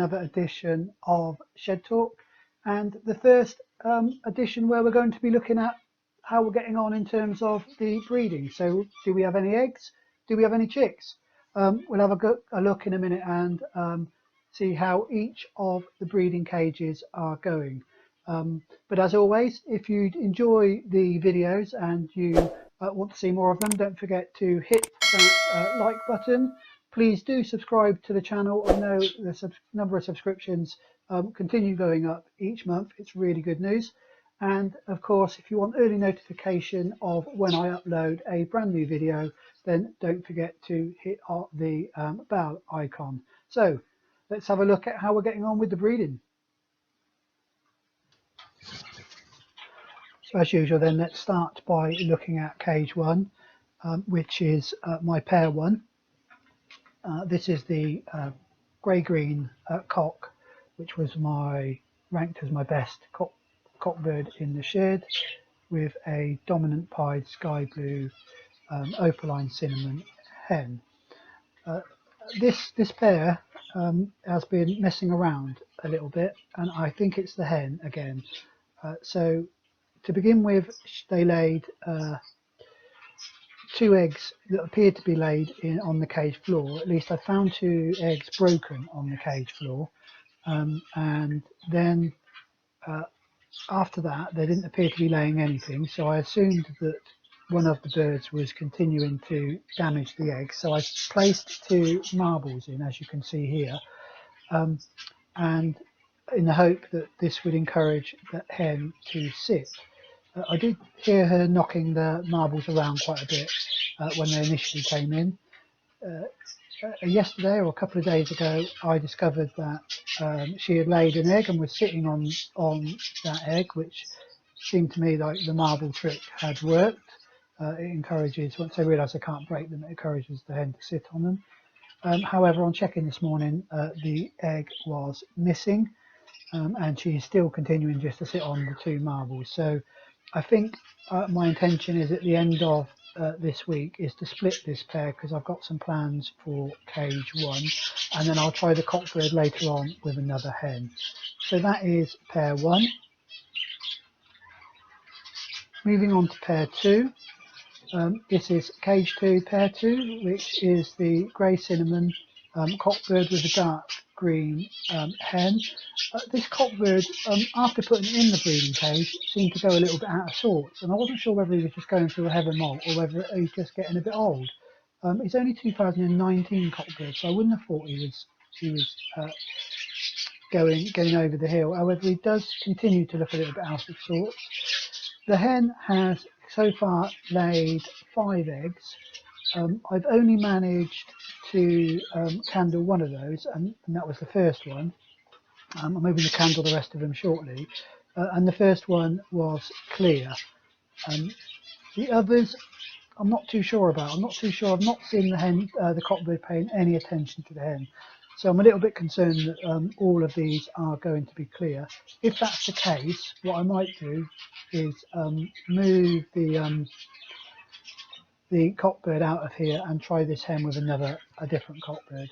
another edition of Shed Talk, and the first edition where we're going to be looking at how we're getting on in terms of the breeding. So do we have any eggs? Do we have any chicks? We'll have a look in a minute and see how each of the breeding cages are going. But as always, if you enjoy the videos and you want to see more of them, don't forget to hit that like button. Please do subscribe to the channel. I know the number of subscriptions continue going up each month. It's really good news. And of course, if you want early notification of when I upload a brand new video, then don't forget to hit the bell icon. So let's have a look at how we're getting on with the breeding. So as usual, then let's start by looking at cage one, which is my pair one. This is the grey-green cock, which was ranked as my best cock bird in the shed, with a dominant pied sky blue opaline cinnamon hen. This pair has been messing around a little bit, and I think it's the hen again. So to begin with, they laid 2 eggs that appeared to be laid on the cage floor. At least I found 2 eggs broken on the cage floor, and then after that they didn't appear to be laying anything, so I assumed that one of the birds was continuing to damage the eggs. So I placed 2 marbles in, as you can see here, and in the hope that this would encourage the hen to sit. I did hear her knocking the marbles around quite a bit when they initially came in. Yesterday or a couple of days ago, I discovered that she had laid an egg and was sitting on that egg, which seemed to me like the marble trick had worked. It encourages, once they realise they can't break them, it encourages the hen to sit on them. However, on checking this morning, the egg was missing, and she's still continuing just to sit on the 2 marbles. So I think my intention is at the end of this week is to split this pair, because I've got some plans for cage 1, and then I'll try the cockbird later on with another hen. So that is pair 1. Moving on to pair 2. This is cage 2, pair 2, which is the grey cinnamon cockbird with a dark green hen. This cockbird, after putting it in the breeding cage, seemed to go a little bit out of sorts, and I wasn't sure whether he was just going through a heavy molt or whether he's just getting a bit old. He's only 2019 cockbird, so I wouldn't have thought he was going over the hill. However, he does continue to look a little bit out of sorts. The hen has so far laid 5 eggs. I've only managed to candle one of those, and that was the first one. I'm moving to candle the rest of them shortly, and the first one was clear. The others I'm not too sure about. I'm not too sure. I've not seen the hen, the cockbird paying any attention to the hen, so I'm a little bit concerned that all of these are going to be clear. If that's the case, what I might do is move the cockbird out of here and try this hen with a different cockbird.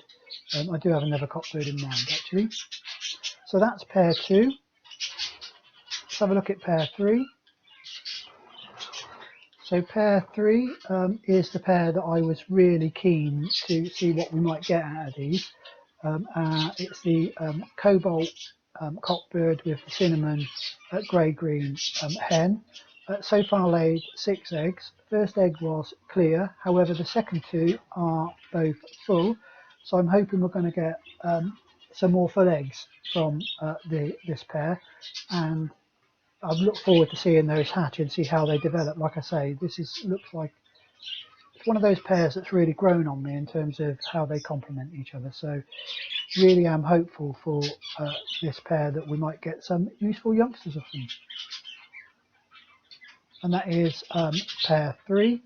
I do have another cockbird in mind actually. So that's pair 2. Let's have a look at pair 3. So pair 3 is the pair that I was really keen to see what we might get out of these. It's the cobalt cockbird with the cinnamon grey-green hen. So far laid 6 eggs. First egg was clear, however the second 2 are both full, so I'm hoping we're going to get some more full eggs from this pair, and I look forward to seeing those hatch and see how they develop. Like I say, looks like it's one of those pairs that's really grown on me in terms of how they complement each other, so really am hopeful for this pair that we might get some useful youngsters of them. And that is pair 3.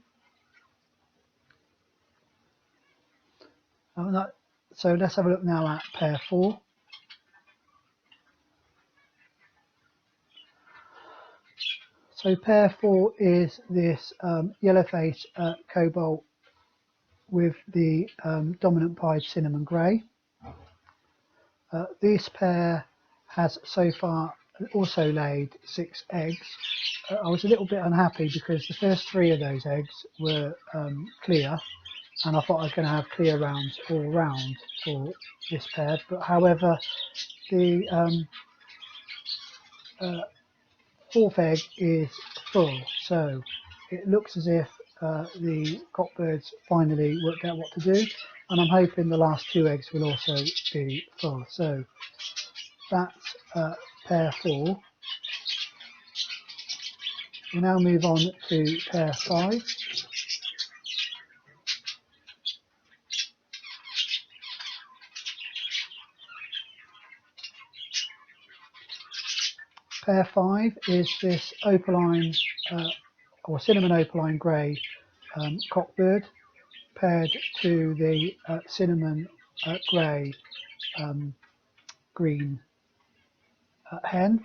So let's have a look now at pair 4. So pair 4 is this yellow face cobalt with the dominant pied cinnamon grey. This pair has so far also laid 6 eggs. I was a little bit unhappy because the first 3 of those eggs were clear, and I thought I was going to have clear rounds all round for this pair, but however the 4th egg is full, so it looks as if the cockbirds finally worked out what to do, and I'm hoping the last 2 eggs will also be full. So that's pair 4. We'll now move on to pair 5. Pair 5 is this opaline or cinnamon opaline grey cockbird paired to the cinnamon grey green hen.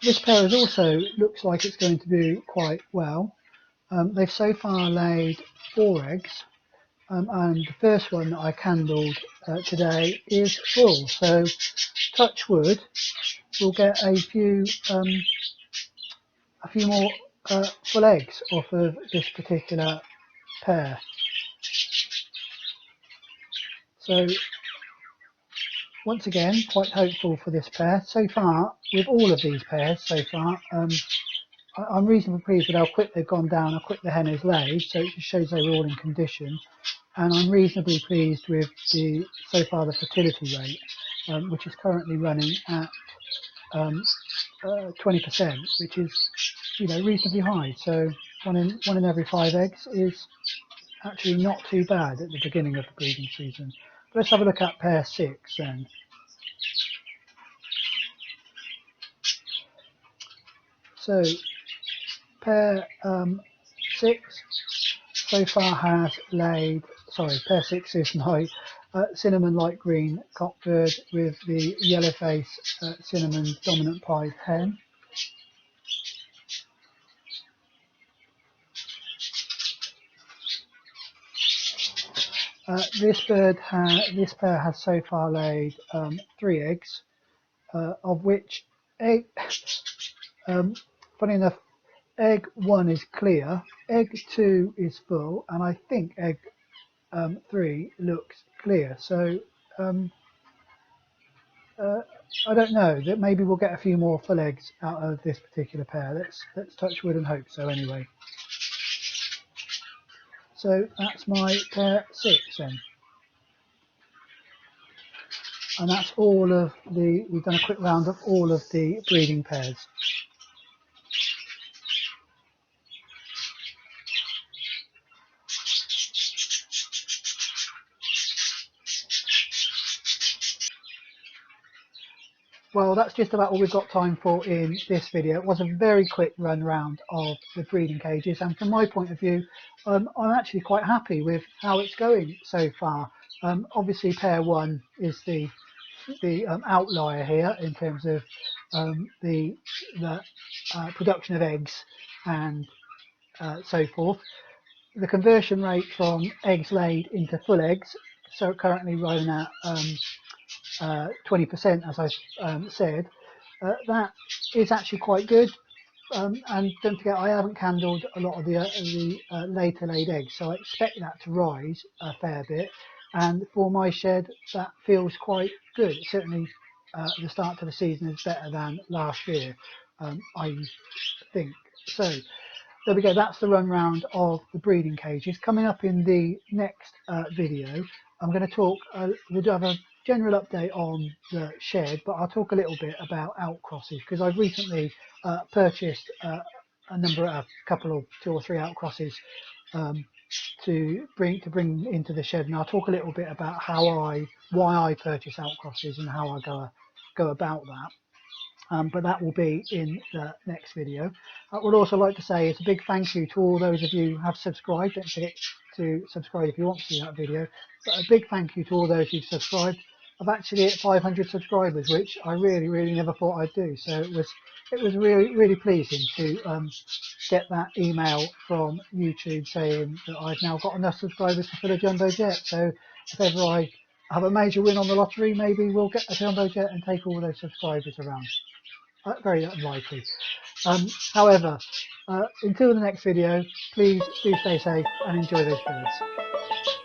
This pair is also looks like it's going to do quite well. They've so far laid 4 eggs, and the first one that I candled today is full. So touch wood, we'll get a few more full eggs off of this particular pair. So once again, quite hopeful for this pair. So far, with all of these pairs so far, I'm reasonably pleased with how quick they've gone down, how quick the hen is laid, so it just shows they were all in condition. And I'm reasonably pleased with so far the fertility rate, which is currently running at 20%, which is reasonably high. So one in every 5 eggs is actually not too bad at the beginning of the breeding season. But let's have a look at pair 6 then. So pair 6 so far has laid, pair 6 is my cinnamon light green cockbird with the yellow face cinnamon dominant pied hen. This pair has so far laid 3 eggs, of which funny enough, egg 1 is clear, egg 2 is full, and I think egg 3 looks clear. So I don't know, that maybe we'll get a few more full eggs out of this particular pair. Let's touch wood and hope so anyway. So that's my pair 6 then. And that's all of we've done a quick round of all of the breeding pairs. Well, that's just about all we've got time for in this video. It was a very quick run round of the breeding cages, and from my point of view, I'm actually quite happy with how it's going so far. Obviously, pair 1 is the outlier here in terms of the production of eggs and so forth. The conversion rate from eggs laid into full eggs, so currently running at 20%, as I said, that is actually quite good. And don't forget, I haven't candled a lot of the later laid eggs, so I expect that to rise a fair bit. And for my shed, that feels quite good. Certainly, the start to the season is better than last year, I think. So there we go. That's the run round of the breeding cages. Coming up in the next video, I'm going to talk. We'll have a general update on the shed, but I'll talk a little bit about outcrosses, because I've recently purchased a couple of 2 or 3 outcrosses to bring into the shed, and I'll talk a little bit about why I purchase outcrosses and how I go about that. But that will be in the next video. I would also like to say it's a big thank you to all those of you who have subscribed. Don't forget to subscribe if you want to see that video. But a big thank you to all those who've subscribed. I've actually hit 500 subscribers, which I really never thought I'd do. So it was really pleasing to get that email from YouTube saying that I've now got enough subscribers to fill a jumbo jet. So if ever I have a major win on the lottery, maybe we'll get a jumbo jet and take all those subscribers around. Very unlikely. However, until the next video, please do stay safe and enjoy those birds.